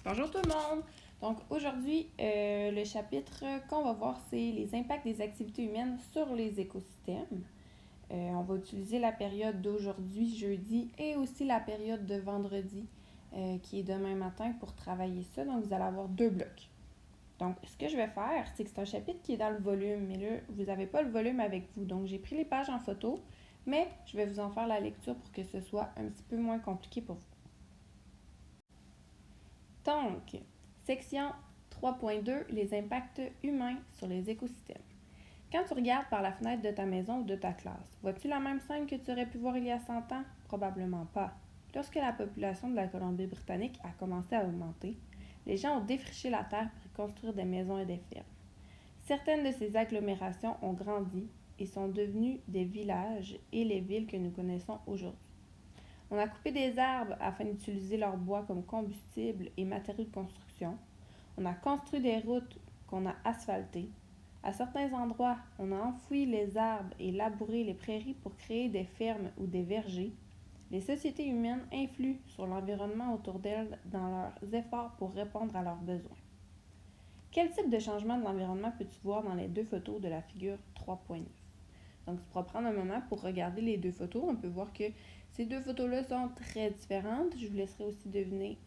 Bonjour tout le monde! Donc aujourd'hui, le chapitre qu'on va voir, c'est les impacts des activités humaines sur les écosystèmes. On va utiliser la période d'aujourd'hui, jeudi, et aussi la période de vendredi, qui est demain matin, pour travailler ça. Donc vous allez avoir deux blocs. Donc ce que je vais faire, c'est que c'est un chapitre qui est dans le volume, mais là, vous n'avez pas le volume avec vous. Donc j'ai pris les pages en photo, mais je vais vous en faire la lecture pour que ce soit un petit peu moins compliqué pour vous. Donc, section 3.2, les impacts humains sur les écosystèmes. Quand tu regardes par la fenêtre de ta maison ou de ta classe, vois-tu la même scène que tu aurais pu voir il y a 100 ans? Probablement pas. Lorsque la population de la Colombie-Britannique a commencé à augmenter, les gens ont défriché la terre pour y construire des maisons et des fermes. Certaines de ces agglomérations ont grandi et sont devenues des villages et les villes que nous connaissons aujourd'hui. On a coupé des arbres afin d'utiliser leur bois comme combustible et matériaux de construction. On a construit des routes qu'on a asphaltées. À certains endroits, on a enfoui les arbres et labouré les prairies pour créer des fermes ou des vergers. Les sociétés humaines influent sur l'environnement autour d'elles dans leurs efforts pour répondre à leurs besoins. Quel type de changement de l'environnement peux-tu voir dans les deux photos de la figure 3.9? Donc, tu pourras prendre un moment pour regarder les deux photos. On peut voir que ces deux photos-là sont très différentes. Je vous laisserai aussi deviner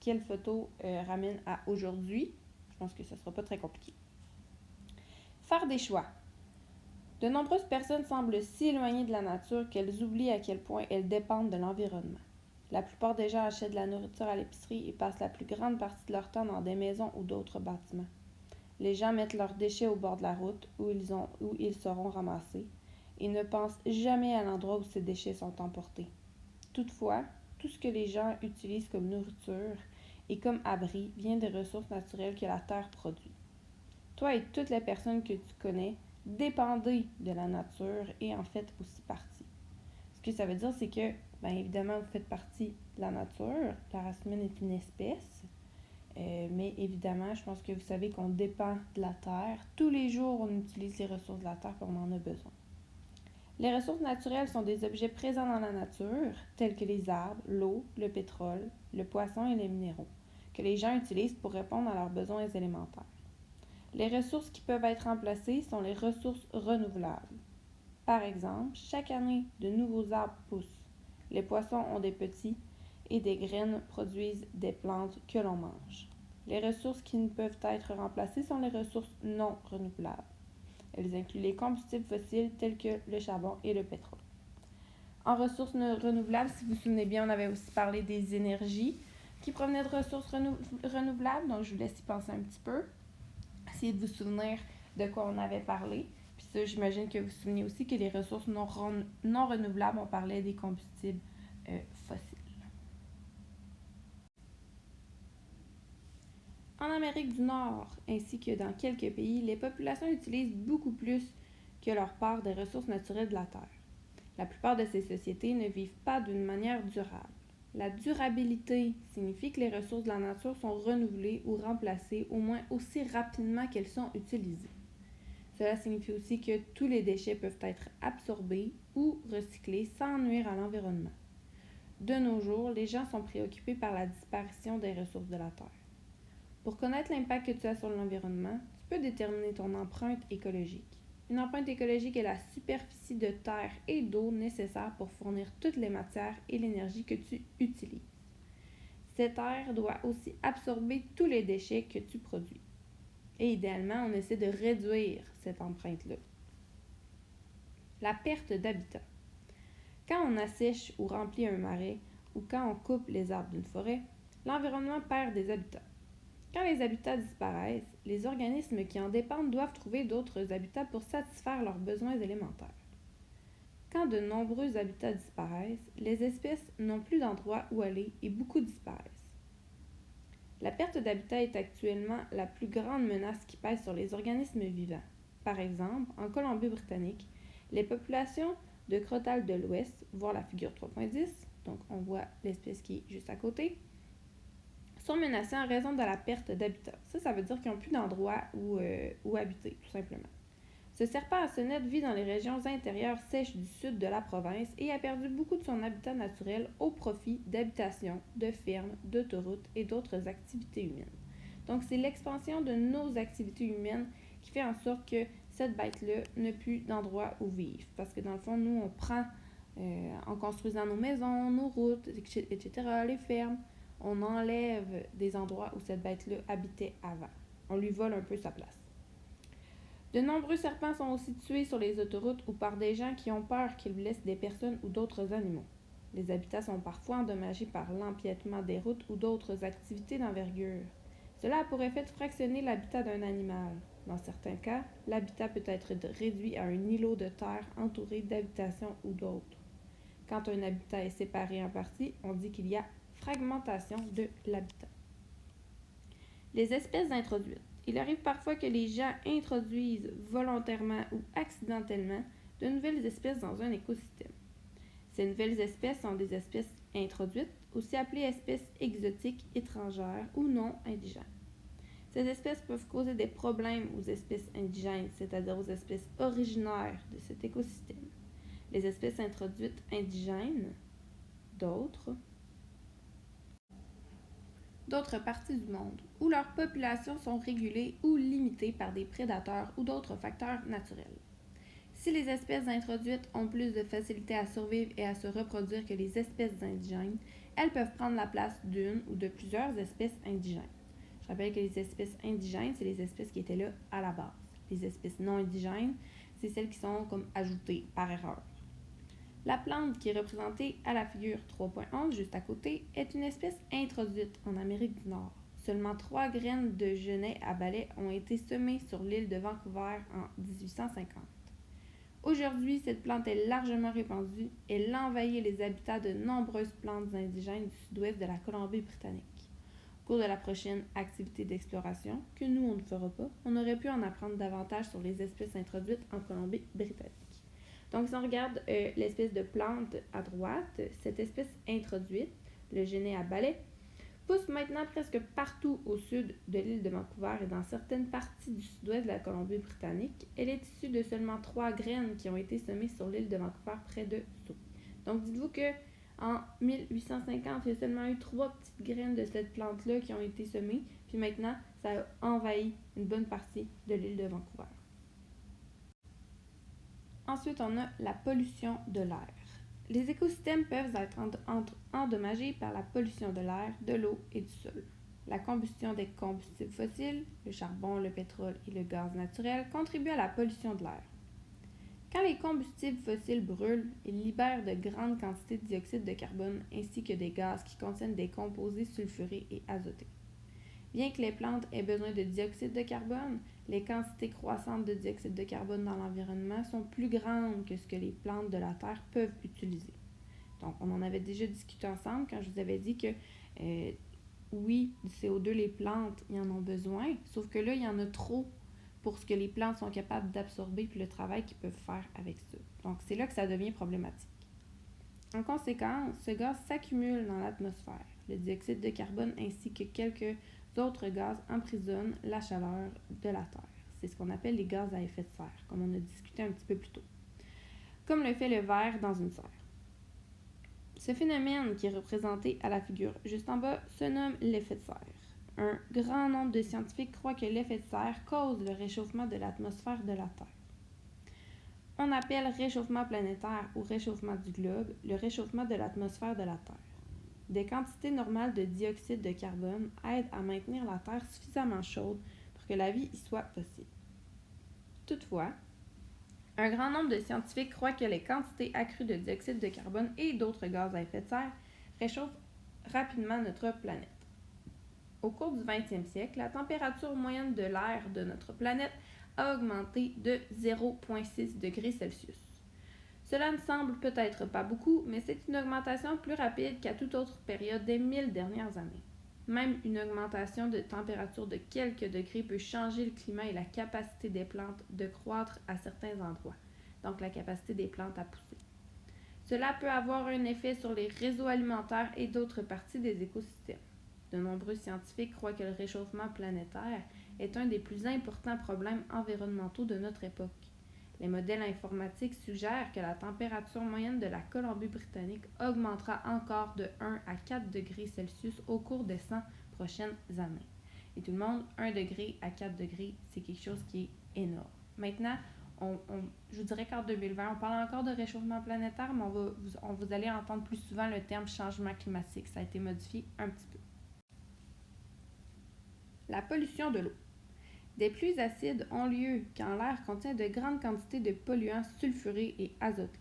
quelle photo ramène à aujourd'hui. Je pense que ce ne sera pas très compliqué. Faire des choix. De nombreuses personnes semblent si éloignées de la nature qu'elles oublient à quel point elles dépendent de l'environnement. La plupart des gens achètent de la nourriture à l'épicerie et passent la plus grande partie de leur temps dans des maisons ou d'autres bâtiments. Les gens mettent leurs déchets au bord de la route où ils seront ramassés et ne pensent jamais à l'endroit où ces déchets sont emportés. Toutefois, tout ce que les gens utilisent comme nourriture et comme abri vient des ressources naturelles que la Terre produit. Toi et toutes les personnes que tu connais dépendez de la nature et en faites aussi partie. Ce que ça veut dire, c'est que, bien évidemment, vous faites partie de la nature. La race humaine est une espèce. Mais évidemment, je pense que vous savez qu'on dépend de la terre. Tous les jours, on utilise les ressources de la terre et on en a besoin. Les ressources naturelles sont des objets présents dans la nature, tels que les arbres, l'eau, le pétrole, le poisson et les minéraux, que les gens utilisent pour répondre à leurs besoins élémentaires. Les ressources qui peuvent être remplacées sont les ressources renouvelables. Par exemple, chaque année, de nouveaux arbres poussent. Les poissons ont des petits et des graines produisent des plantes que l'on mange. Les ressources qui ne peuvent être remplacées sont les ressources non renouvelables. Elles incluent les combustibles fossiles tels que le charbon et le pétrole. En ressources renouvelables, si vous vous souvenez bien, on avait aussi parlé des énergies qui provenaient de ressources renouvelables, donc je vous laisse y penser un petit peu. Essayez de vous souvenir de quoi on avait parlé. Puis ça, j'imagine que vous vous souvenez aussi que les ressources non renouvelables, on parlait des combustibles fossiles. En Amérique du Nord, ainsi que dans quelques pays, les populations utilisent beaucoup plus que leur part des ressources naturelles de la Terre. La plupart de ces sociétés ne vivent pas d'une manière durable. La durabilité signifie que les ressources de la nature sont renouvelées ou remplacées au moins aussi rapidement qu'elles sont utilisées. Cela signifie aussi que tous les déchets peuvent être absorbés ou recyclés sans nuire à l'environnement. De nos jours, les gens sont préoccupés par la disparition des ressources de la Terre. Pour connaître l'impact que tu as sur l'environnement, tu peux déterminer ton empreinte écologique. Une empreinte écologique est la superficie de terre et d'eau nécessaire pour fournir toutes les matières et l'énergie que tu utilises. Cette terre doit aussi absorber tous les déchets que tu produis. Et idéalement, on essaie de réduire cette empreinte-là. La perte d'habitat. Quand on assèche ou remplit un marais ou quand on coupe les arbres d'une forêt, l'environnement perd des habitats. Quand les habitats disparaissent, les organismes qui en dépendent doivent trouver d'autres habitats pour satisfaire leurs besoins élémentaires. Quand de nombreux habitats disparaissent, les espèces n'ont plus d'endroit où aller et beaucoup disparaissent. La perte d'habitat est actuellement la plus grande menace qui pèse sur les organismes vivants. Par exemple, en Colombie-Britannique, les populations de crotales de l'Ouest, voire la figure 3.10, donc on voit l'espèce qui est juste à côté, sont menacés en raison de la perte d'habitat. Ça veut dire qu'ils n'ont plus d'endroit où habiter, tout simplement. Ce serpent à sonnette vit dans les régions intérieures sèches du sud de la province et a perdu beaucoup de son habitat naturel au profit d'habitations, de fermes, d'autoroutes et d'autres activités humaines. Donc c'est l'expansion de nos activités humaines qui fait en sorte que cette bête-là n'a plus d'endroit où vivre. Parce que dans le fond, nous, on prend, en construisant nos maisons, nos routes, etc., les fermes, on enlève des endroits où cette bête-là habitait avant. On lui vole un peu sa place. De nombreux serpents sont aussi tués sur les autoroutes ou par des gens qui ont peur qu'ils blessent des personnes ou d'autres animaux. Les habitats sont parfois endommagés par l'empiètement des routes ou d'autres activités d'envergure. Cela a pour effet de fractionner l'habitat d'un animal. Dans certains cas, l'habitat peut être réduit à un îlot de terre entouré d'habitations ou d'autres. Quand un habitat est séparé en parties, on dit qu'il y a fragmentation de l'habitat. Les espèces introduites. Il arrive parfois que les gens introduisent volontairement ou accidentellement de nouvelles espèces dans un écosystème. Ces nouvelles espèces sont des espèces introduites, aussi appelées espèces exotiques, étrangères ou non indigènes. Ces espèces peuvent causer des problèmes aux espèces indigènes, c'est-à-dire aux espèces originaires de cet écosystème. Les espèces introduites indigènes, d'autres parties du monde, où leurs populations sont régulées ou limitées par des prédateurs ou d'autres facteurs naturels. Si les espèces introduites ont plus de facilité à survivre et à se reproduire que les espèces indigènes, elles peuvent prendre la place d'une ou de plusieurs espèces indigènes. Je rappelle que les espèces indigènes, c'est les espèces qui étaient là à la base. Les espèces non indigènes, c'est celles qui sont comme ajoutées par erreur. La plante qui est représentée à la figure 3.11 juste à côté est une espèce introduite en Amérique du Nord. Seulement 3 graines de genêt à balai ont été semées sur l'île de Vancouver en 1850. Aujourd'hui, cette plante est largement répandue. Elle envahit les habitats de nombreuses plantes indigènes du sud-ouest de la Colombie-Britannique. Au cours de la prochaine activité d'exploration, que nous on ne fera pas, on aurait pu en apprendre davantage sur les espèces introduites en Colombie-Britannique. Donc si on regarde l'espèce de plante à droite, cette espèce introduite, le genêt à balai, pousse maintenant presque partout au sud de l'île de Vancouver et dans certaines parties du sud-ouest de la Colombie-Britannique. Elle est issue de seulement 3 graines qui ont été semées sur l'île de Vancouver près de Sceaux. Donc dites-vous que en 1850, il y a seulement eu 3 petites graines de cette plante-là qui ont été semées, puis maintenant, ça a envahi une bonne partie de l'île de Vancouver. Ensuite, on a la pollution de l'air. Les écosystèmes peuvent être endommagés par la pollution de l'air, de l'eau et du sol. La combustion des combustibles fossiles, le charbon, le pétrole et le gaz naturel contribuent à la pollution de l'air. Quand les combustibles fossiles brûlent, ils libèrent de grandes quantités de dioxyde de carbone ainsi que des gaz qui contiennent des composés sulfurés et azotés. Bien que les plantes aient besoin de dioxyde de carbone, les quantités croissantes de dioxyde de carbone dans l'environnement sont plus grandes que ce que les plantes de la Terre peuvent utiliser. Donc, on en avait déjà discuté ensemble quand je vous avais dit que oui, du CO2, les plantes, ils en ont besoin, sauf que là, il y en a trop pour ce que les plantes sont capables d'absorber puis le travail qu'ils peuvent faire avec ça. Donc, c'est là que ça devient problématique. En conséquence, ce gaz s'accumule dans l'atmosphère. Le dioxyde de carbone ainsi que quelques autres gaz emprisonnent la chaleur de la Terre. C'est ce qu'on appelle les gaz à effet de serre, comme on a discuté un petit peu plus tôt. Comme le fait le verre dans une serre. Ce phénomène qui est représenté à la figure juste en bas se nomme l'effet de serre. Un grand nombre de scientifiques croient que l'effet de serre cause le réchauffement de l'atmosphère de la Terre. On appelle réchauffement planétaire ou réchauffement du globe le réchauffement de l'atmosphère de la Terre. Des quantités normales de dioxyde de carbone aident à maintenir la Terre suffisamment chaude pour que la vie y soit possible. Toutefois, un grand nombre de scientifiques croient que les quantités accrues de dioxyde de carbone et d'autres gaz à effet de serre réchauffent rapidement notre planète. Au cours du 20e siècle, la température moyenne de l'air de notre planète a augmenté de 0,6 degrés Celsius. Cela ne semble peut-être pas beaucoup, mais c'est une augmentation plus rapide qu'à toute autre période des 1000 dernières années. Même une augmentation de température de quelques degrés peut changer le climat et la capacité des plantes de croître à certains endroits, donc la capacité des plantes à pousser. Cela peut avoir un effet sur les réseaux alimentaires et d'autres parties des écosystèmes. De nombreux scientifiques croient que le réchauffement planétaire est un des plus importants problèmes environnementaux de notre époque. Les modèles informatiques suggèrent que la température moyenne de la Colombie-Britannique augmentera encore de 1 à 4 degrés Celsius au cours des 100 prochaines années. Et tout le monde, 1 degré à 4 degrés, c'est quelque chose qui est énorme. Maintenant, je vous dirais qu'en 2020, on parle encore de réchauffement planétaire, mais vous allez entendre plus souvent le terme changement climatique. Ça a été modifié un petit peu. La pollution de l'eau. Des pluies acides ont lieu quand l'air contient de grandes quantités de polluants sulfurés et azotés.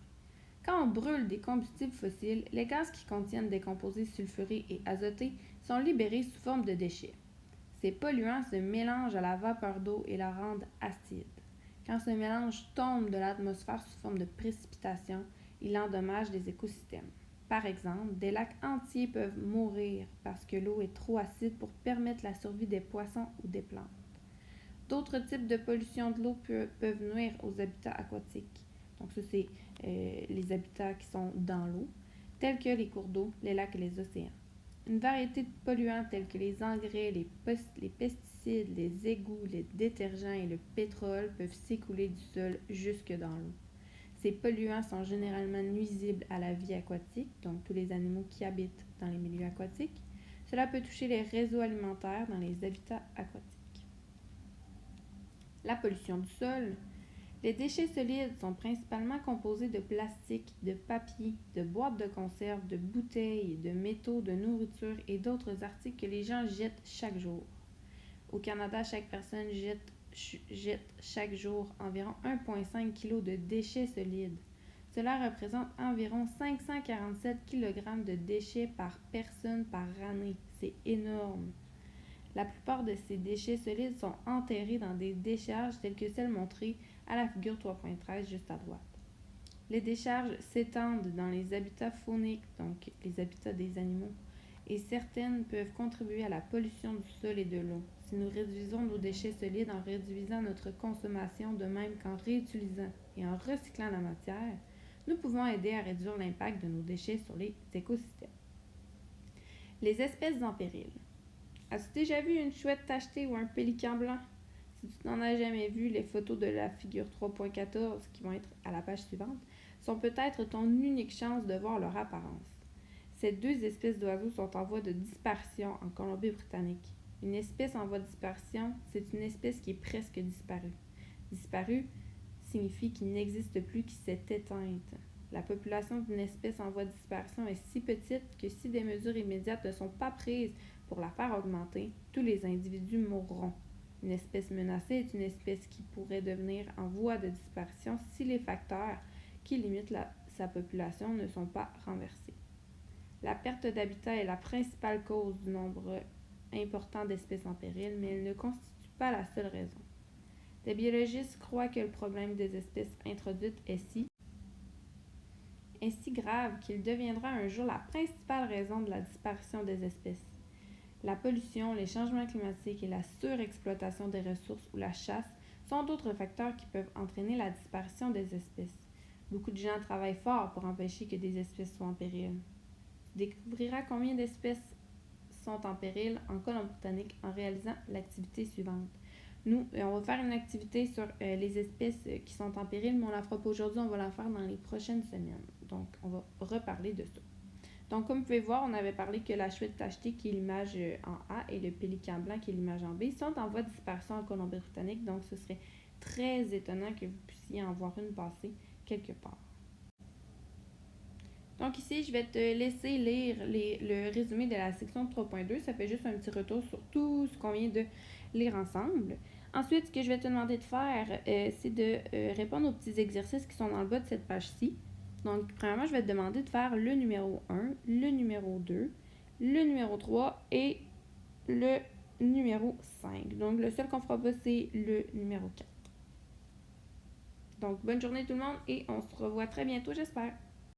Quand on brûle des combustibles fossiles, les gaz qui contiennent des composés sulfurés et azotés sont libérés sous forme de déchets. Ces polluants se mélangent à la vapeur d'eau et la rendent acide. Quand ce mélange tombe de l'atmosphère sous forme de précipitation, il endommage les écosystèmes. Par exemple, des lacs entiers peuvent mourir parce que l'eau est trop acide pour permettre la survie des poissons ou des plantes. D'autres types de pollution de l'eau peuvent nuire aux habitats aquatiques. Donc ça, c'est les habitats qui sont dans l'eau, tels que les cours d'eau, les lacs et les océans. Une variété de polluants tels que les engrais, les pesticides, les égouts, les détergents et le pétrole peuvent s'écouler du sol jusque dans l'eau. Ces polluants sont généralement nuisibles à la vie aquatique, donc tous les animaux qui habitent dans les milieux aquatiques. Cela peut toucher les réseaux alimentaires dans les habitats aquatiques. La pollution du sol. Les déchets solides sont principalement composés de plastique, de papier, de boîtes de conserve, de bouteilles, de métaux, de nourriture et d'autres articles que les gens jettent chaque jour. Au Canada, chaque personne jette chaque jour environ 1,5 kg de déchets solides. Cela représente environ 547 kg de déchets par personne par année. C'est énorme. La plupart de ces déchets solides sont enterrés dans des décharges telles que celles montrées à la figure 3.13 juste à droite. Les décharges s'étendent dans les habitats fauniques, donc les habitats des animaux, et certaines peuvent contribuer à la pollution du sol et de l'eau. Si nous réduisons nos déchets solides en réduisant notre consommation, de même qu'en réutilisant et en recyclant la matière, nous pouvons aider à réduire l'impact de nos déchets sur les écosystèmes. Les espèces en péril. As-tu déjà vu une chouette tachetée ou un pélican blanc? Si tu n'en as jamais vu, les photos de la figure 3.14, qui vont être à la page suivante, sont peut-être ton unique chance de voir leur apparence. Ces deux espèces d'oiseaux sont en voie de disparition en Colombie-Britannique. Une espèce en voie de disparition, c'est une espèce qui est presque disparue. Disparue signifie qu'il n'existe plus, qu'il s'est éteinte. La population d'une espèce en voie de disparition est si petite que si des mesures immédiates ne sont pas prises pour la faire augmenter, tous les individus mourront. Une espèce menacée est une espèce qui pourrait devenir en voie de disparition si les facteurs qui limitent sa population ne sont pas renversés. La perte d'habitat est la principale cause du nombre important d'espèces en péril, mais elle ne constitue pas la seule raison. Des biologistes croient que le problème des espèces introduites est si grave qu'il deviendra un jour la principale raison de la disparition des espèces. La pollution, les changements climatiques et la surexploitation des ressources ou la chasse sont d'autres facteurs qui peuvent entraîner la disparition des espèces. Beaucoup de gens travaillent fort pour empêcher que des espèces soient en péril. Tu découvriras combien d'espèces sont en péril en Colombie-Britannique en réalisant l'activité suivante. Nous, on va faire une activité sur les espèces qui sont en péril, mais on ne la fera pas aujourd'hui, on va la faire dans les prochaines semaines. Donc, on va reparler de ça. Donc, comme vous pouvez voir, on avait parlé que la chouette tachetée, qui est l'image en A, et le pélican blanc, qui est l'image en B, sont en voie de disparition en Colombie-Britannique. Donc, ce serait très étonnant que vous puissiez en voir une passer quelque part. Donc ici, je vais te laisser lire le résumé de la section 3.2. Ça fait juste un petit retour sur tout ce qu'on vient de lire ensemble. Ensuite, ce que je vais te demander de faire, c'est de répondre aux petits exercices qui sont dans le bas de cette page-ci. Donc, premièrement, je vais te demander de faire le numéro 1, le numéro 2, le numéro 3 et le numéro 5. Donc, le seul qu'on fera pas, c'est le numéro 4. Donc, bonne journée tout le monde et on se revoit très bientôt, j'espère.